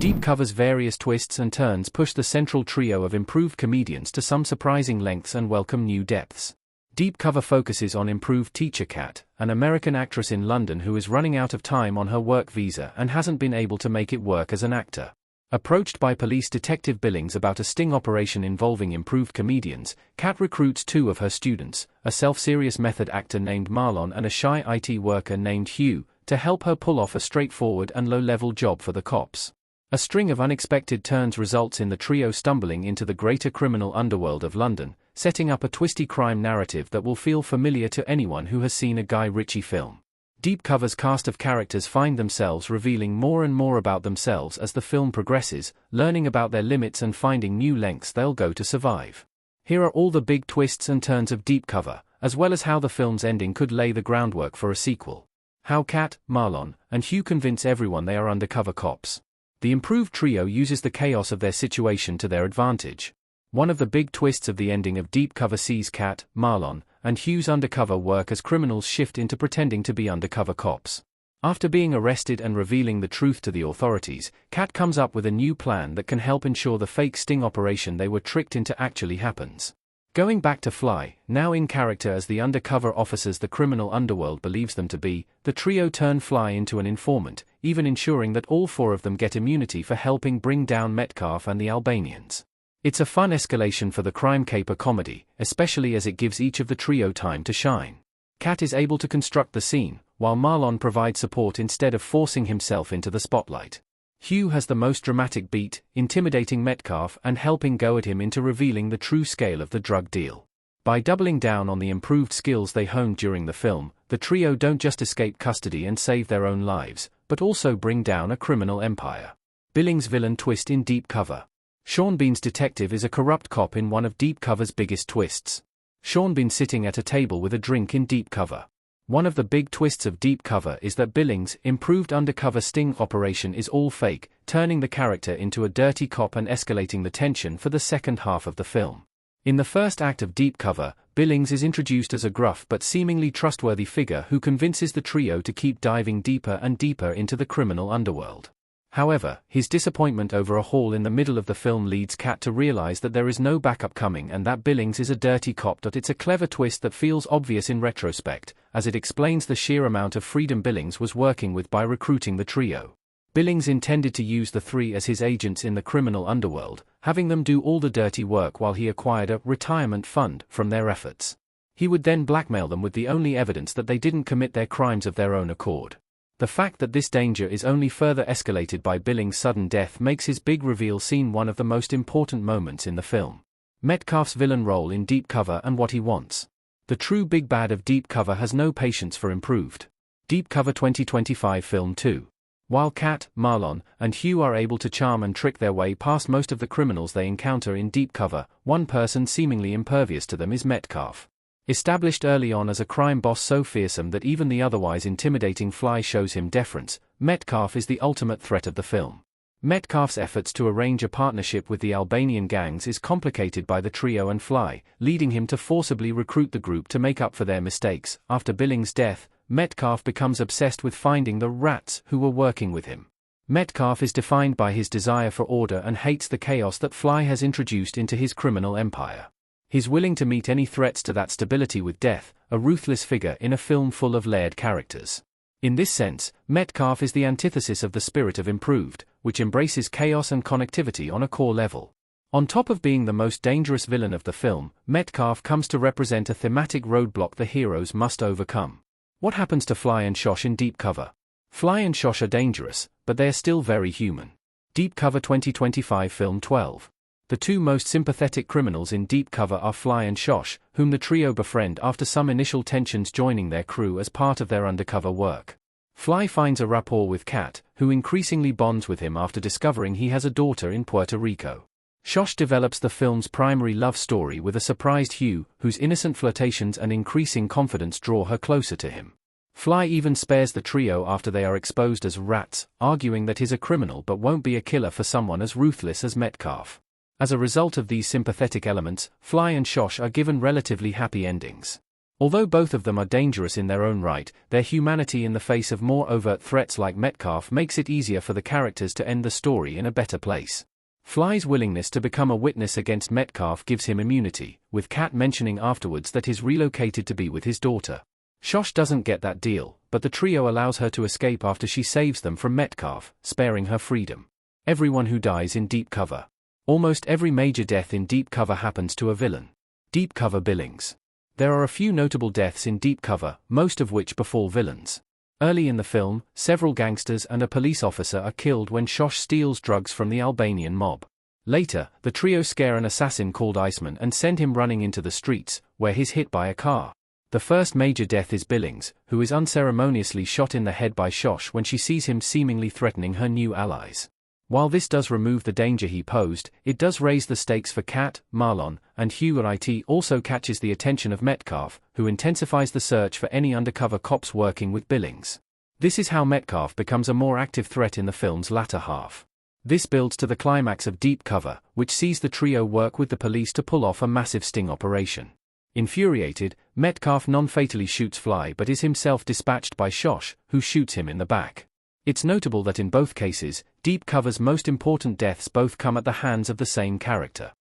Deep Cover's various twists and turns push the central trio of improved comedians to some surprising lengths and welcome new depths. Deep Cover focuses on improved teacher Kat, an American actress in London who is running out of time on her work visa and hasn't been able to make it work as an actor. Approached by police detective Billings about a sting operation involving improved comedians, Kat recruits two of her students, a self-serious method actor named Marlon and a shy IT worker named Hugh, to help her pull off a straightforward and low-level job for the cops. A string of unexpected turns results in the trio stumbling into the greater criminal underworld of London, setting up a twisty crime narrative that will feel familiar to anyone who has seen a Guy Ritchie film. Deep Cover's cast of characters find themselves revealing more and more about themselves as the film progresses, learning about their limits and finding new lengths they'll go to survive. Here are all the big twists and turns of Deep Cover, as well as how the film's ending could lay the groundwork for a sequel. How Kat, Marlon, and Hugh convince everyone they are undercover cops. The improved trio uses the chaos of their situation to their advantage. One of the big twists of the ending of Deep Cover sees Kat, Marlon, and Hugh's undercover work as criminals shift into pretending to be undercover cops. After being arrested and revealing the truth to the authorities, Kat comes up with a new plan that can help ensure the fake sting operation they were tricked into actually happens. Going back to Fly, now in character as the undercover officers the criminal underworld believes them to be, the trio turn Fly into an informant, even ensuring that all four of them get immunity for helping bring down Metcalf and the Albanians. It's a fun escalation for the crime caper comedy, especially as it gives each of the trio time to shine. Kat is able to construct the scene, while Marlon provides support instead of forcing himself into the spotlight. Hugh has the most dramatic beat, intimidating Metcalf and helping goad him into revealing the true scale of the drug deal. By doubling down on the improved skills they honed during the film, the trio don't just escape custody and save their own lives, but also bring down a criminal empire. Billings' villain twist in Deep Cover. Sean Bean's detective is a corrupt cop in one of Deep Cover's biggest twists. Sean Bean sitting at a table with a drink in Deep Cover. One of the big twists of Deep Cover is that Billings' improved undercover sting operation is all fake, turning the character into a dirty cop and escalating the tension for the second half of the film. In the first act of Deep Cover, Billings is introduced as a gruff but seemingly trustworthy figure who convinces the trio to keep diving deeper and deeper into the criminal underworld. However, his disappointment over a haul in the middle of the film leads Kat to realize that there is no backup coming and that Billings is a dirty cop. It's a clever twist that feels obvious in retrospect, as it explains the sheer amount of freedom Billings was working with by recruiting the trio. Billings intended to use the three as his agents in the criminal underworld, having them do all the dirty work while he acquired a retirement fund from their efforts. He would then blackmail them with the only evidence that they didn't commit their crimes of their own accord. The fact that this danger is only further escalated by Billings' sudden death makes his big reveal scene one of the most important moments in the film. Metcalf's villain role in Deep Cover and what he wants. The true big bad of Deep Cover has no patience for improved. Deep Cover 2025 Film 2. While Kat, Marlon, and Hugh are able to charm and trick their way past most of the criminals they encounter in Deep Cover, one person seemingly impervious to them is Metcalf. Established early on as a crime boss so fearsome that even the otherwise intimidating Fly shows him deference, Metcalf is the ultimate threat of the film. Metcalf's efforts to arrange a partnership with the Albanian gangs is complicated by the trio and Fly, leading him to forcibly recruit the group to make up for their mistakes. After Billings' death, Metcalf becomes obsessed with finding the rats who were working with him. Metcalf is defined by his desire for order and hates the chaos that Fly has introduced into his criminal empire. He's willing to meet any threats to that stability with death, a ruthless figure in a film full of layered characters. In this sense, Metcalf is the antithesis of the spirit of Improved, which embraces chaos and connectivity on a core level. On top of being the most dangerous villain of the film, Metcalf comes to represent a thematic roadblock the heroes must overcome. What happens to Fly and Shosh in Deep Cover? Fly and Shosh are dangerous, but they are still very human. Deep Cover 2025 Film 12. The two most sympathetic criminals in Deep Cover are Fly and Shosh, whom the trio befriend after some initial tensions joining their crew as part of their undercover work. Fly finds a rapport with Kat, who increasingly bonds with him after discovering he has a daughter in Puerto Rico. Shosh develops the film's primary love story with a surprised Hugh, whose innocent flirtations and increasing confidence draw her closer to him. Fly even spares the trio after they are exposed as rats, arguing that he's a criminal but won't be a killer for someone as ruthless as Metcalf. As a result of these sympathetic elements, Fly and Shosh are given relatively happy endings. Although both of them are dangerous in their own right, their humanity in the face of more overt threats like Metcalf makes it easier for the characters to end the story in a better place. Fly's willingness to become a witness against Metcalf gives him immunity, with Kat mentioning afterwards that he's relocated to be with his daughter. Shosh doesn't get that deal, but the trio allows her to escape after she saves them from Metcalf, sparing her freedom. Everyone who dies in Deep Cover. Almost every major death in Deep Cover happens to a villain. Deep Cover Billings. There are a few notable deaths in Deep Cover, most of which befall villains. Early in the film, several gangsters and a police officer are killed when Shosh steals drugs from the Albanian mob. Later, the trio scare an assassin called Iceman and send him running into the streets, where he's hit by a car. The first major death is Billings, who is unceremoniously shot in the head by Shosh when she sees him seemingly threatening her new allies. While this does remove the danger he posed, it does raise the stakes for Kat, Marlon, and Hugh. It also catches the attention of Metcalf, who intensifies the search for any undercover cops working with Billings. This is how Metcalf becomes a more active threat in the film's latter half. This builds to the climax of Deep Cover, which sees the trio work with the police to pull off a massive sting operation. Infuriated, Metcalf non-fatally shoots Fly but is himself dispatched by Shosh, who shoots him in the back. It's notable that in both cases, Deep Cover's most important deaths both come at the hands of the same character.